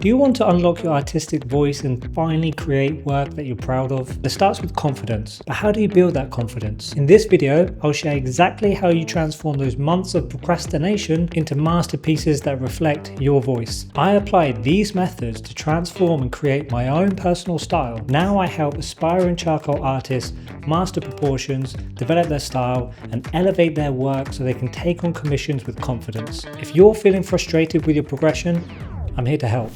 Do you want to unlock your artistic voice and finally create work that you're proud of? It starts with confidence, but how do you build that confidence? In this video, I'll share exactly how you transform those months of procrastination into masterpieces that reflect your voice. I applied these methods to transform and create my own personal style. Now I help aspiring charcoal artists master proportions, develop their style, and elevate their work so they can take on commissions with confidence. If you're feeling frustrated with your progression, I'm here to help.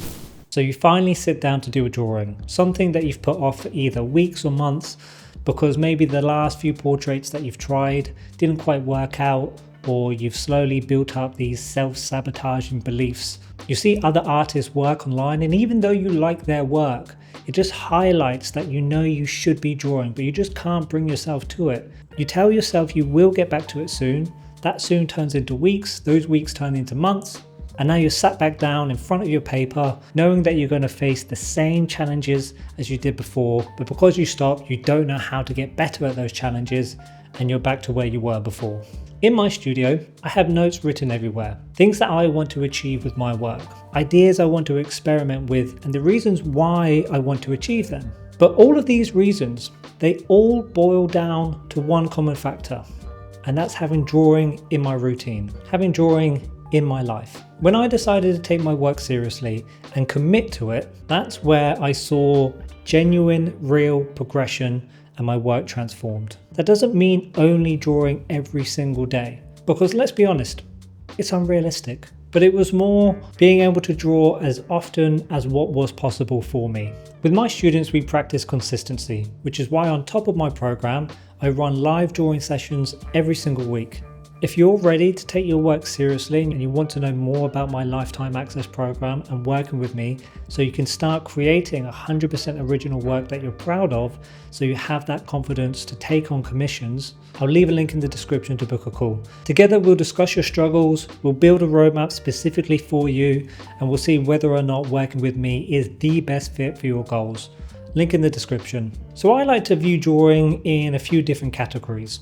So you finally sit down to do a drawing, something that you've put off for either weeks or months because maybe the last few portraits that you've tried didn't quite work out, or you've slowly built up these self-sabotaging beliefs. You see other artists work online, and even though you like their work, it just highlights that you know you should be drawing, but you just can't bring yourself to it. You tell yourself you will get back to it soon. That soon turns into weeks, those weeks turn into months. And now you're sat back down in front of your paper, knowing that you're going to face the same challenges as you did before, but because you stopped, you don't know how to get better at those challenges, and you're back to where you were before. In my studio, I have notes written everywhere, things that I want to achieve with my work, ideas I want to experiment with, and the reasons why I want to achieve them. But all of these reasons, they all boil down to one common factor, and that's having drawing in my routine, having drawing in my life. When I decided to take my work seriously and commit to it, that's where I saw genuine, real progression and my work transformed. That doesn't mean only drawing every single day, because let's be honest, it's unrealistic. But it was more being able to draw as often as what was possible for me. With my students, we practice consistency, which is why on top of my program, I run live drawing sessions every single week. If you're ready to take your work seriously and you want to know more about my Lifetime Access program and working with me so you can start creating 100% original work that you're proud of, so you have that confidence to take on commissions, I'll leave a link in the description to book a call. Together we'll discuss your struggles, we'll build a roadmap specifically for you, and we'll see whether or not working with me is the best fit for your goals. Link in the description. So I like to view drawing in a few different categories.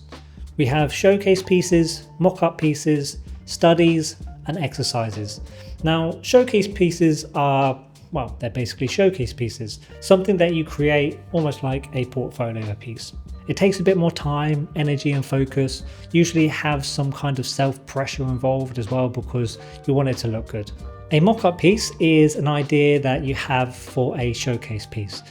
We have showcase pieces, mock-up pieces, studies, and exercises. Now, showcase pieces are, well, they're basically showcase pieces, something that you create almost like a portfolio piece. It takes a bit more time, energy, and focus. Usually have some kind of self-pressure involved as well because you want it to look good. A mock-up piece is an idea that you have for a showcase piece.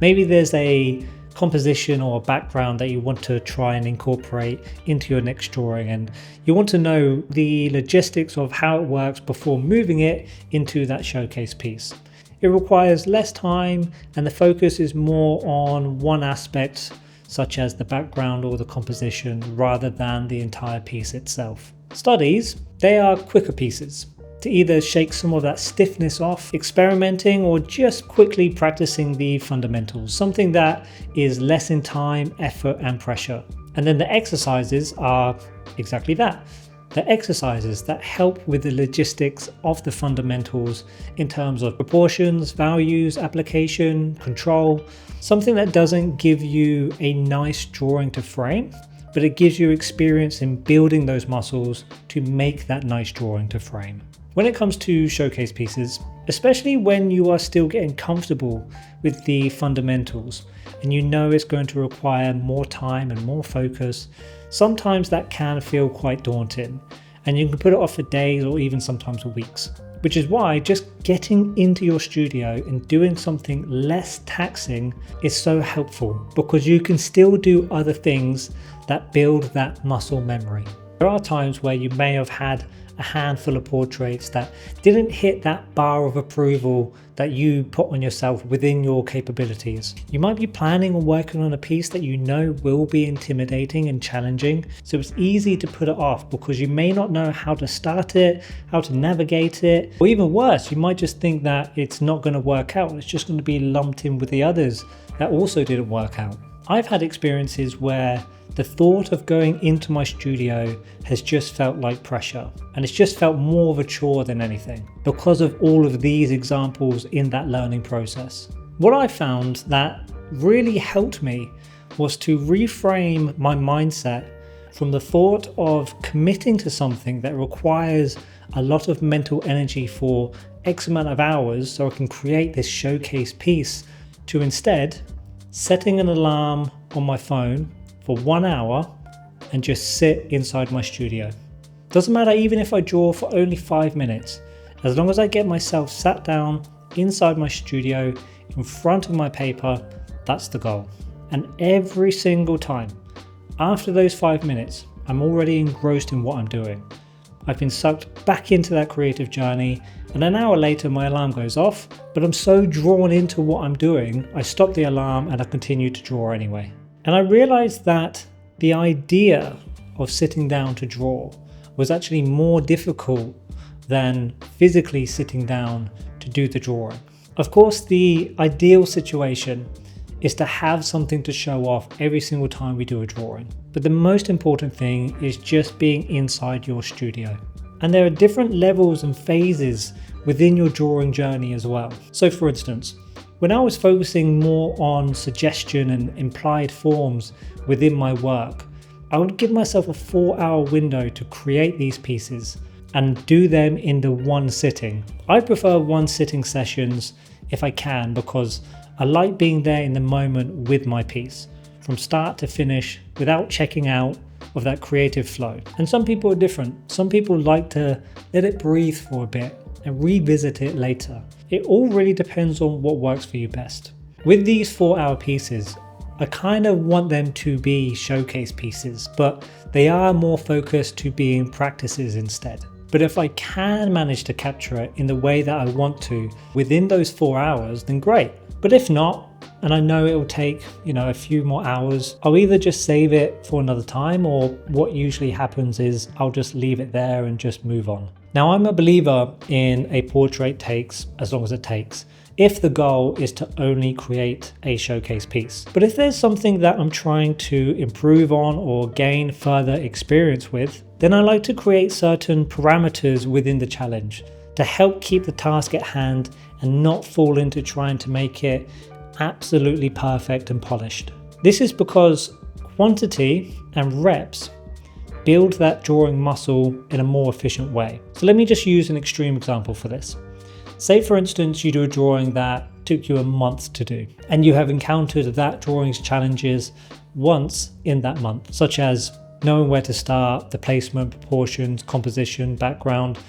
Maybe there's a composition or a background that you want to try and incorporate into your next drawing, and you want to know the logistics of how it works before moving it into that showcase piece. It requires less time and the focus is more on one aspect, such as the background or the composition, rather than the entire piece itself. Studies, they are quicker pieces to either shake some of that stiffness off, experimenting, or just quickly practicing the fundamentals, something that is less in time, effort, and pressure. And then the exercises are exactly that. The exercises that help with the logistics of the fundamentals in terms of proportions, values, application, control, something that doesn't give you a nice drawing to frame, but it gives you experience in building those muscles to make that nice drawing to frame. When it comes to showcase pieces, especially when you are still getting comfortable with the fundamentals and you know it's going to require more time and more focus, sometimes that can feel quite daunting and you can put it off for days or even sometimes weeks. Which is why just getting into your studio and doing something less taxing is so helpful, because you can still do other things that build that muscle memory. There are times where you may have had a handful of portraits that didn't hit that bar of approval that you put on yourself within your capabilities. You might be planning on working on a piece that you know will be intimidating and challenging, so it's easy to put it off because you may not know how to start it, how to navigate it, or even worse, you might just think that it's not going to work out, it's just going to be lumped in with the others that also didn't work out. I've had experiences where the thought of going into my studio has just felt like pressure, and it's just felt more of a chore than anything because of all of these examples in that learning process. What I found that really helped me was to reframe my mindset from the thought of committing to something that requires a lot of mental energy for X amount of hours so I can create this showcase piece, to instead setting an alarm on my phone for 1 hour and just sit inside my studio. Doesn't matter even if I draw for only 5 minutes, as long as I get myself sat down inside my studio in front of my paper, that's the goal. And every single time, after those 5 minutes, I'm already engrossed in what I'm doing. I've been sucked back into that creative journey, and an hour later my alarm goes off, but I'm so drawn into what I'm doing, I stop the alarm and I continue to draw anyway. And I realized that the idea of sitting down to draw was actually more difficult than physically sitting down to do the drawing. Of course, the ideal situation is to have something to show off every single time we do a drawing. But the most important thing is just being inside your studio. And there are different levels and phases within your drawing journey as well. So for instance, when I was focusing more on suggestion and implied forms within my work, I would give myself a 4-hour window to create these pieces and do them in the one sitting. I prefer one sitting sessions if I can, because I like being there in the moment with my piece, from start to finish, without checking out of that creative flow. And some people are different. Some people like to let it breathe for a bit and revisit it later. It all really depends on what works for you best. With these 4-hour pieces, I kind of want them to be showcase pieces, but they are more focused to being practices instead. But if I can manage to capture it in the way that I want to within those 4 hours, then great. But if not, and I know it will take, a few more hours, I'll either just save it for another time, or what usually happens is I'll just leave it there and just move on. Now, I'm a believer in a portrait takes as long as it takes, if the goal is to only create a showcase piece. But if there's something that I'm trying to improve on or gain further experience with, then I like to create certain parameters within the challenge to help keep the task at hand and not fall into trying to make it absolutely perfect and polished. This is because quantity and reps build that drawing muscle in a more efficient way. So let me just use an extreme example for this. Say for instance, you do a drawing that took you a month to do, and you have encountered that drawing's challenges once in that month, such as knowing where to start, the placement, proportions, composition, background,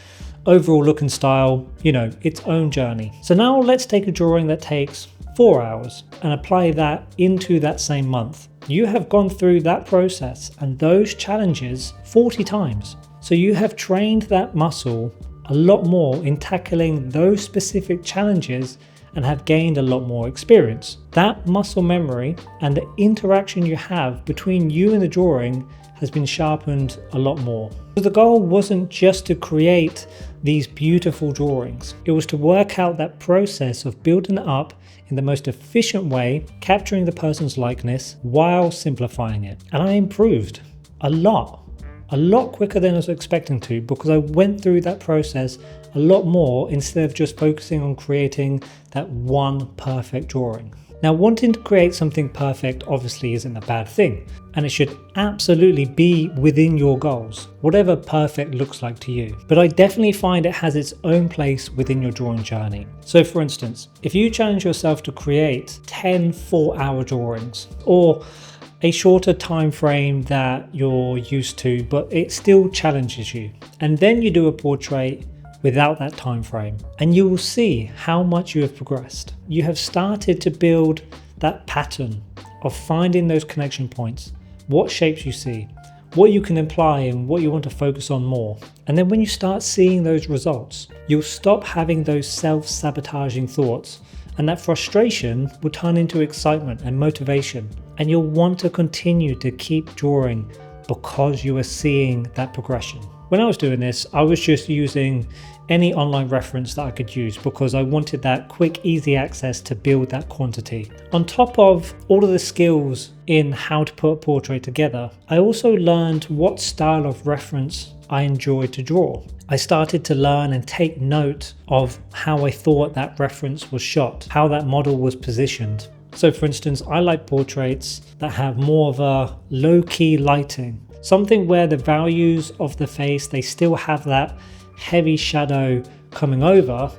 overall look and style, its own journey. So now let's take a drawing that takes 4 hours and apply that into that same month. You have gone through that process and those challenges 40 times. So you have trained that muscle a lot more in tackling those specific challenges and have gained a lot more experience. That muscle memory and the interaction you have between you and the drawing has been sharpened a lot more. So the goal wasn't just to create these beautiful drawings. It was to work out that process of building it up in the most efficient way, capturing the person's likeness while simplifying it. And I improved a lot quicker than I was expecting to, because I went through that process a lot more instead of just focusing on creating that one perfect drawing. Now, wanting to create something perfect obviously isn't a bad thing, and it should absolutely be within your goals, whatever perfect looks like to you. But I definitely find it has its own place within your drawing journey. So for instance, if you challenge yourself to create 10 4-hour drawings, or a shorter time frame that you're used to, but it still challenges you, and then you do a portrait without that time frame, and you will see how much you have progressed. You have started to build that pattern of finding those connection points, what shapes you see, what you can apply and what you want to focus on more. And then when you start seeing those results, you'll stop having those self-sabotaging thoughts, and that frustration will turn into excitement and motivation, and you'll want to continue to keep drawing because you are seeing that progression. When I was doing this, I was just using any online reference that I could use because I wanted that quick, easy access to build that quantity. On top of all of the skills in how to put a portrait together, I also learned what style of reference I enjoyed to draw. I started to learn and take note of how I thought that reference was shot, how that model was positioned. So for instance, I like portraits that have more of a low-key lighting. Something where the values of the face, they still have that heavy shadow coming over,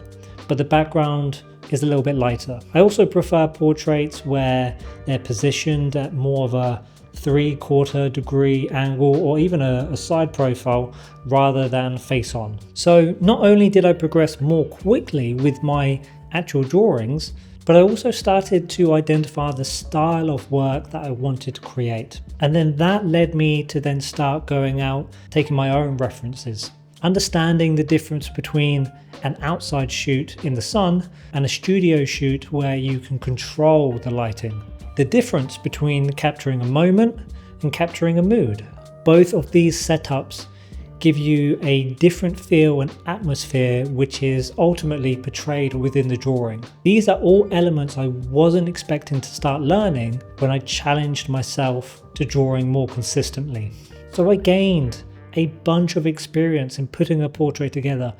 but the background is a little bit lighter. I also prefer portraits where they're positioned at more of a 3/4 degree angle or even a side profile rather than face on. So not only did I progress more quickly with my actual drawings, but I also started to identify the style of work that I wanted to create. And then that led me to then start going out, taking my own references, understanding the difference between an outside shoot in the sun and a studio shoot where you can control the lighting. The difference between capturing a moment and capturing a mood. Both of these setups give you a different feel and atmosphere which is ultimately portrayed within the drawing. These are all elements I wasn't expecting to start learning when I challenged myself to drawing more consistently. So I gained a bunch of experience in putting a portrait together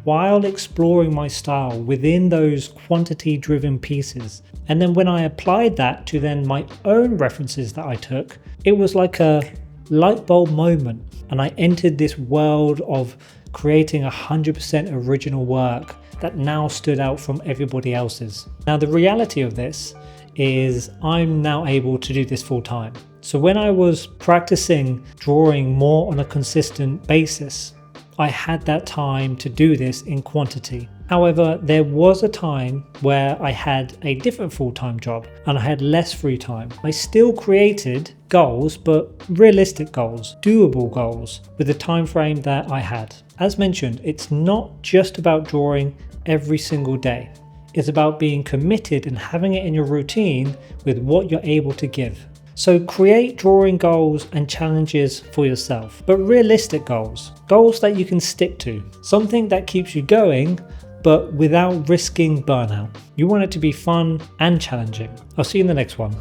while exploring my style within those quantity driven pieces. And then when I applied that to then my own references that I took, it was like a light bulb moment, and I entered this world of creating 100% original work that now stood out from everybody else's. Now the reality of this is I'm now able to do this full time. So when I was practicing drawing more on a consistent basis, I had that time to do this in quantity. However, there was a time where I had a different full-time job and I had less free time. I still created goals, but realistic goals, doable goals with the time frame that I had. As mentioned, it's not just about drawing every single day. It's about being committed and having it in your routine with what you're able to give. So create drawing goals and challenges for yourself, but realistic goals. Goals that you can stick to. Something that keeps you going, but without risking burnout. You want it to be fun and challenging. I'll see you in the next one.